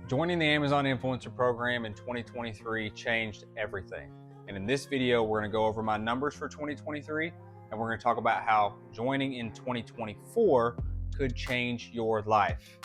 Joining the Amazon Influencer Program in 2023 changed everything. And in this video, we're going to go over my numbers for 2023, and we're going to talk about how joining in 2024 could change your life.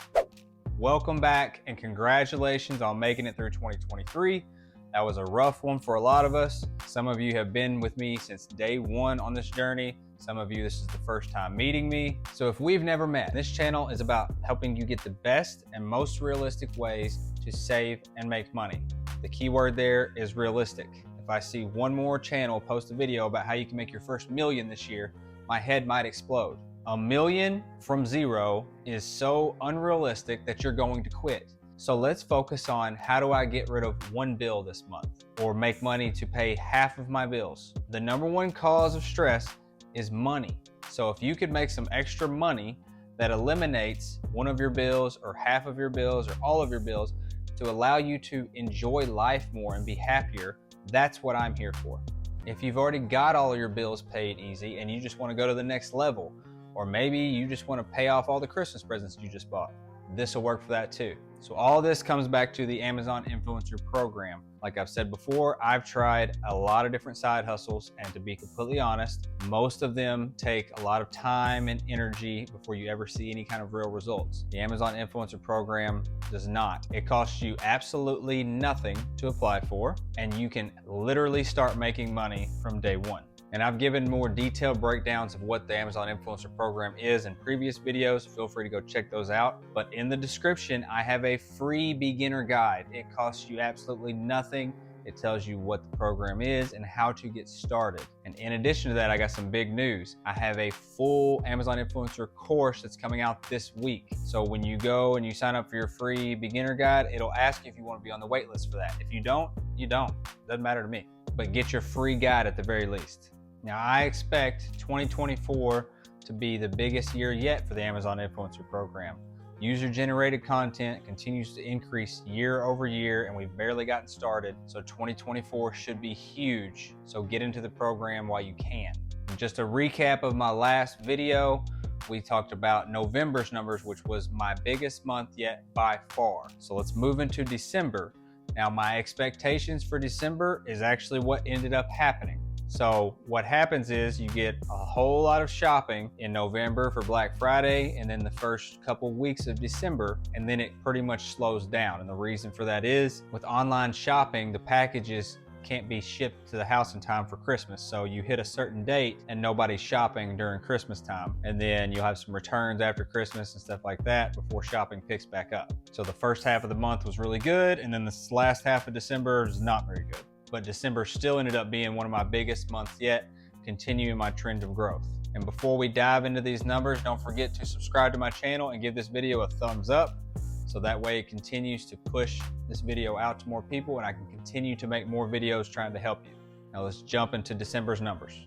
Welcome back and congratulations on making it through 2023. That was a rough one for a lot of us. Some of you have been with me since day one on this journey. Some of you, this is the first time meeting me. So if we've never met, this channel is about helping you get the best and most realistic ways to save and make money. The key word there is realistic. If I see one more channel post a video about how you can make your first million this year, my head might explode. $1 million from zero is so unrealistic that you're going to quit. So let's focus on how do I get rid of one bill this month or make money to pay half of my bills. The number one cause of stress is money. So if you could make some extra money that eliminates one of your bills or half of your bills or all of your bills to allow you to enjoy life more and be happier, that's what I'm here for. If you've already got all of your bills paid easy and you just want to go to the next level, or maybe you just want to pay off all the Christmas presents you just bought, this will work for that too. So all this comes back to the Amazon Influencer Program. Like I've said before, I've tried a lot of different side hustles, and to be completely honest, most of them take a lot of time and energy before you ever see any kind of real results. The Amazon Influencer Program does not. It costs you absolutely nothing to apply for, and you can literally start making money from day one. And I've given more detailed breakdowns of what the Amazon Influencer Program is in previous videos. Feel free to go check those out. But in the description, I have a free beginner guide. It costs you absolutely nothing. It tells you what the program is and how to get started. And in addition to that, I got some big news. I have a full Amazon Influencer course that's coming out this week. So when you go and you sign up for your free beginner guide, it'll ask you if you want to be on the wait list for that. If you don't, you don't. Doesn't matter to me. But get your free guide at the very least. Now, I expect 2024 to be the biggest year yet for the Amazon Influencer Program. User-generated content continues to increase year over year, and we've barely gotten started, so 2024 should be huge. So get into the program while you can. And just a recap of my last video, we talked about November's numbers, which was my biggest month yet by far. So let's move into December. Now, my expectations for December is actually what ended up happening. So what happens is you get a whole lot of shopping in November for Black Friday and then the first couple weeks of December, and then it pretty much slows down. And the reason for that is with online shopping, the packages can't be shipped to the house in time for Christmas. So you hit a certain date and nobody's shopping during Christmas time. And then you'll have some returns after Christmas and stuff like that before shopping picks back up. So the first half of the month was really good, and then this last half of December is not very good. But December still ended up being one of my biggest months yet, continuing my trend of growth. And before we dive into these numbers, don't forget to subscribe to my channel and give this video a thumbs up, so that way it continues to push this video out to more people and I can continue to make more videos trying to help you. Now let's jump into December's numbers.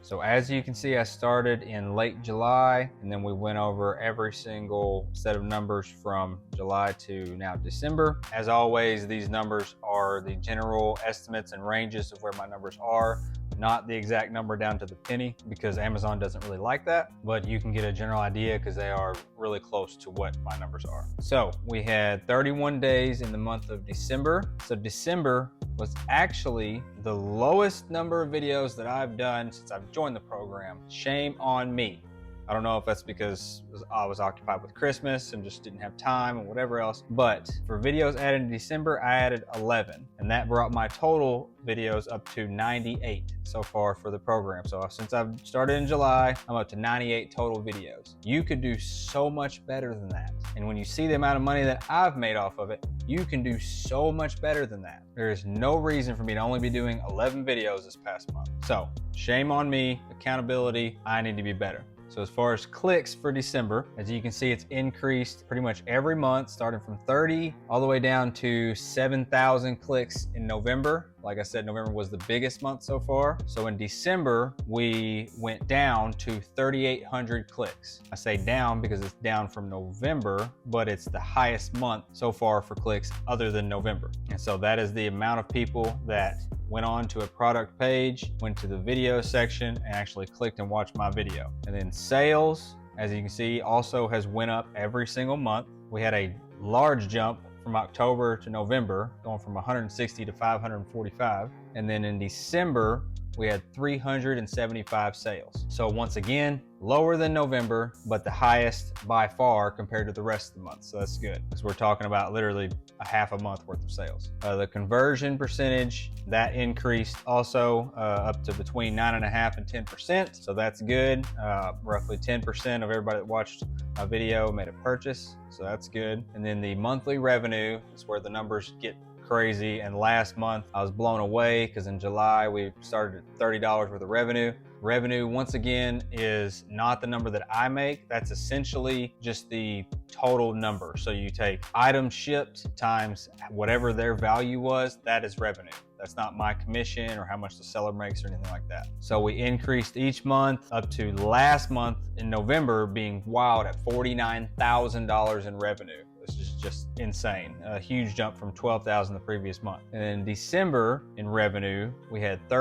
So as you can see, I started in late July, and then we went over every single set of numbers from July to now December. As always, these numbers are the general estimates and ranges of where my numbers are, not the exact number down to the penny, because Amazon doesn't really like that, but you can get a general idea because they are really close to what my numbers are. So we had 31 days in the month of December. So December was actually the lowest number of videos that I've done since I've joined the program. Shame on me. I don't know if that's because I was occupied with Christmas and just didn't have time and whatever else, but for videos added in December, I added 11, and that brought my total videos up to 98 so far for the program. So since I've started in July, I'm up to 98 total videos. You could do so much better than that. And when you see the amount of money that I've made off of it, you can do so much better than that. There is no reason for me to only be doing 11 videos this past month. So shame on me, accountability, I need to be better. So as far as clicks for December, as you can see, it's increased pretty much every month, starting from 30 all the way down to 7,000 clicks in November. Like I said, November was the biggest month so far. So in December, we went down to 3,800 clicks. I say down because it's down from November, but it's the highest month so far for clicks other than November. And so that is the amount of people that went on to a product page, went to the video section, and actually clicked and watched my video. And then sales, as you can see, also has went up every single month. We had a large jump from October to November, going from 160 to 545. And then in December, we had 375 sales. So once again, lower than November, but the highest by far compared to the rest of the month. So that's good, because we're talking about literally a half a month worth of sales. The conversion percentage, that increased also up to between 9.5% and 10%. So that's good. Roughly 10% of everybody that watched a video made a purchase. So that's good. And then the monthly revenue is where the numbers get crazy. And last month I was blown away because in July we started at $30 worth of revenue. Revenue, once again, is not the number that I make. That's essentially just the total number. So you take items shipped times whatever their value was, that is revenue. That's not my commission or how much the seller makes or anything like that. So we increased each month up to last month in November being wild at $49,000 in revenue. This is just insane. A huge jump from $12,000 the previous month. And in December in revenue, we had a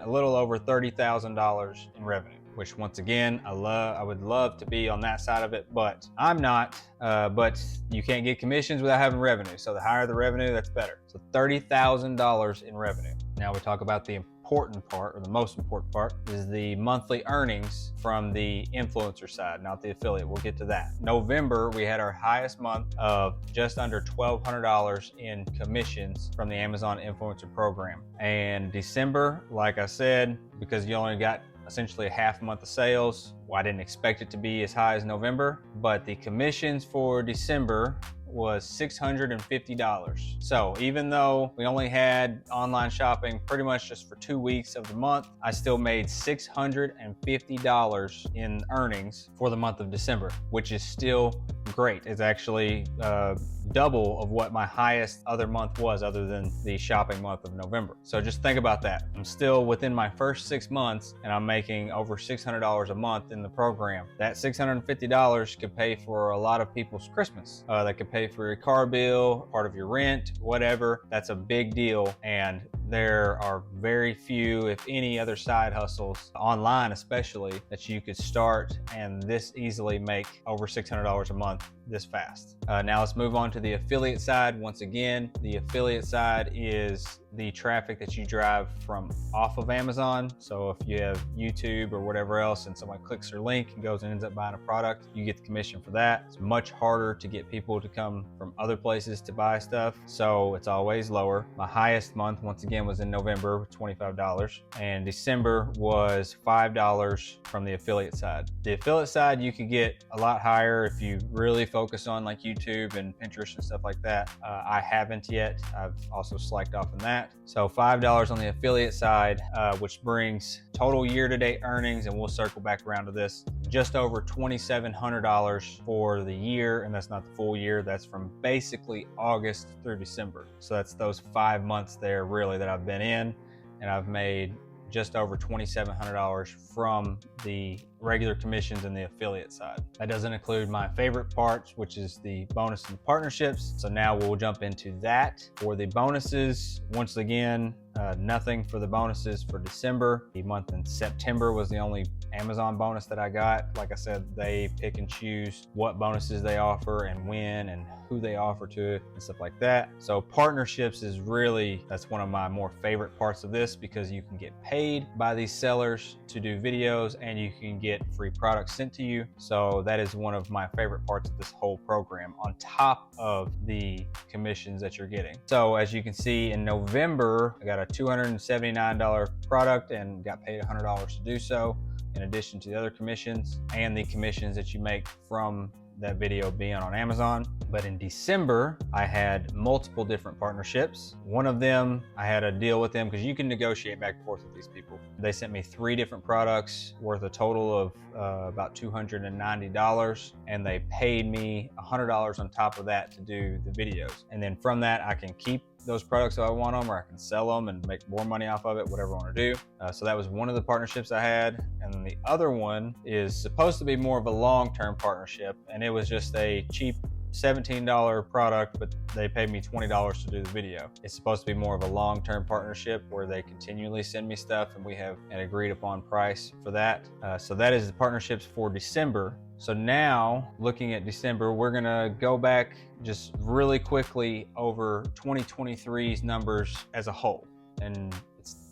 little over $30,000 in revenue, which once again, I would love to be on that side of it, but I'm not. But you can't get commissions without having revenue. So the higher the revenue, that's better. So $30,000 in revenue. Now we talk about the important part, or the most important part, is the monthly earnings from the influencer side, not the affiliate. We'll get to that. November, we had our highest month of just under $1,200 in commissions from the Amazon Influencer Program. And December, like I said, because you only got essentially a half month of sales, well, I didn't expect it to be as high as November, but the commissions for December was $650. So even though we only had online shopping pretty much just for 2 weeks of the month, I still made $650 in earnings for the month of December, which is still great. It's actually double of what my highest other month was, other than the shopping month of November. So just think about that. I'm still within my first 6 months and I'm making over $600 a month in the program. That $650 could pay for a lot of people's Christmas. That could pay for your car bill, part of your rent, whatever. That's a big deal. And there are very few, if any, other side hustles, online especially, that you could start and this easily make over $600 a month this fast. Now let's move on to the affiliate side. Once again, the affiliate side is the traffic that you drive from off of Amazon. So if you have YouTube or whatever else and someone clicks your link and goes and ends up buying a product, you get the commission for that. It's much harder to get people to come from other places to buy stuff, so it's always lower. My highest month, once again, was in November with $25, and December was $5 from the affiliate side. The affiliate side, you could get a lot higher if you really focus on like YouTube and Pinterest and stuff like that. I haven't yet. I've also slacked off on that. So $5 on the affiliate side, which brings total year-to-date earnings, and we'll circle back around to this, just over $2,700 for the year. And that's not the full year. That's from basically August through December. So that's those 5 months there really that I've been in, and I've made just over $2,700 from the regular commissions and the affiliate side. That doesn't include my favorite parts, which is the bonus and partnerships. So now we'll jump into that. For the bonuses, once again, nothing for the bonuses for December. The month in September was the only Amazon bonus that I got. Like I said, they pick and choose what bonuses they offer and when and who they offer to and stuff like that. So partnerships is really, that's one of my more favorite parts of this, because you can get paid by these sellers to do videos and you can get free products sent to you. So that is one of my favorite parts of this whole program, on top of the commissions that you're getting. So as you can see, in November, I got a $279 product and got paid $100 to do so, in addition to the other commissions and the commissions that you make from that video being on Amazon. But in December, I had multiple different partnerships. One of them, I had a deal with them, because you can negotiate back and forth with these people. They sent me 3 different products worth a total of about $290, and they paid me $100 on top of that to do the videos. And then from that, I can keep those products if I want them, or I can sell them and make more money off of it, whatever I want to do. So that was one of the partnerships I had. And then the other one is supposed to be more of a long-term partnership, and it was just a cheap $17 product, but they paid me $20 to do the video. It's supposed to be more of a long-term partnership where they continually send me stuff and we have an agreed upon price for that. So that is the partnerships for December. So now, looking at December, we're gonna go back just really quickly over 2023's numbers as a whole. And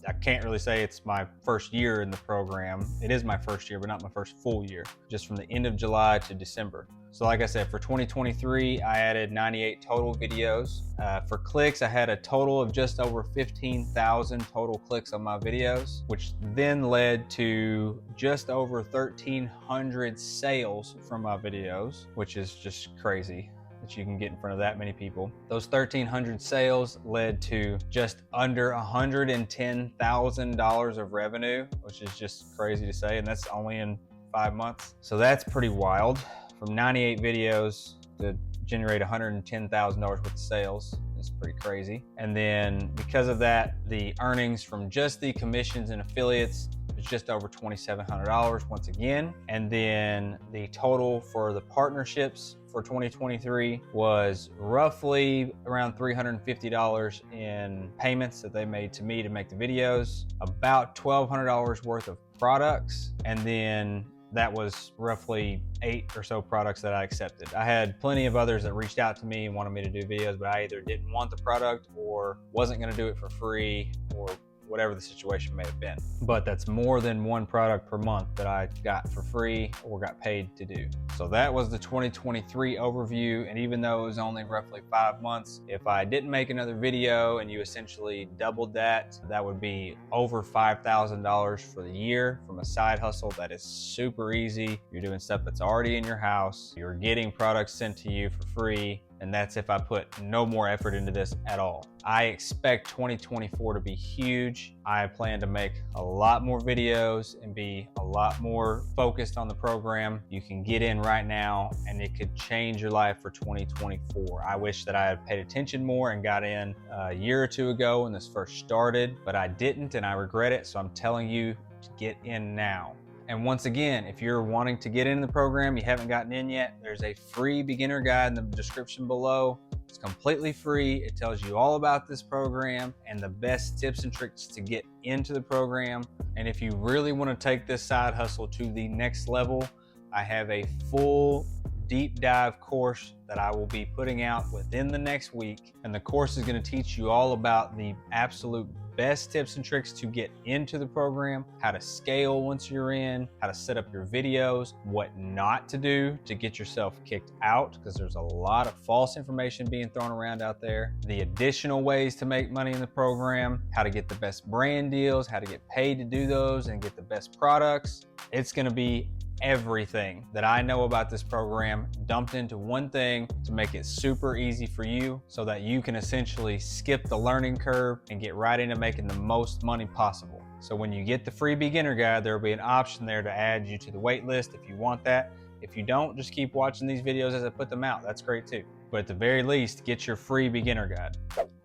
I can't really say it's my first year in the program. It is my first year, but not my first full year, just from the end of July to December. So like I said, for 2023, I added 98 total videos. For clicks, I had a total of just over 15,000 total clicks on my videos, which then led to just over 1,300 sales from my videos, which is just crazy that you can get in front of that many people. Those 1,300 sales led to just under $110,000 of revenue, which is just crazy to say, and that's only in 5 months. So that's pretty wild. From 98 videos to generate $110,000 worth of sales is pretty crazy. And then because of that, the earnings from just the commissions and affiliates was just over $2,700 once again. And then the total for the partnerships for 2023 was roughly around $350 in payments that they made to me to make the videos, about $1,200 worth of products, and then that was roughly 8 or so products that I accepted. I had plenty of others that reached out to me and wanted me to do videos, but I either didn't want the product or wasn't gonna do it for free, or whatever the situation may have been. But that's more than one product per month that I got for free or got paid to do. So that was the 2023 overview. And even though it was only roughly 5 months, if I didn't make another video and you essentially doubled that, that would be over $5,000 for the year from a side hustle. That is super easy. You're doing stuff that's already in your house. You're getting products sent to you for free. And that's if I put no more effort into this at all. I expect 2024 to be huge. I plan to make a lot more videos and be a lot more focused on the program. You can get in right now and it could change your life for 2024. I wish that I had paid attention more and got in a year or two ago when this first started, but I didn't and I regret it. So I'm telling you to get in now. And once again, if you're wanting to get into the program, you haven't gotten in yet, there's a free beginner guide in the description below. It's completely free. It tells you all about this program and the best tips and tricks to get into the program. And if you really want to take this side hustle to the next level, I have a full deep dive course that I will be putting out within the next week. And the course is going to teach you all about the absolute best tips and tricks to get into the program, how to scale once you're in, how to set up your videos, what not to do to get yourself kicked out, because there's a lot of false information being thrown around out there, the additional ways to make money in the program, how to get the best brand deals, how to get paid to do those and get the best products. It's going to be everything that I know about this program dumped into one thing to make it super easy for you so that you can essentially skip the learning curve and get right into making the most money possible. So when you get the free beginner guide, there will be an option there to add you to the wait list if you want that. If you don't, just keep watching these videos as I put them out. That's great too. But at the very least, get your free beginner guide.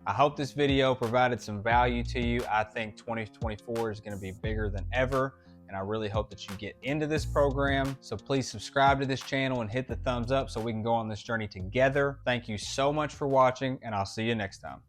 I hope this video provided some value to you. I think 2024 is going to be bigger than ever. And I really hope that you get into this program. So please subscribe to this channel and hit the thumbs up so we can go on this journey together. Thank you so much for watching, and I'll see you next time.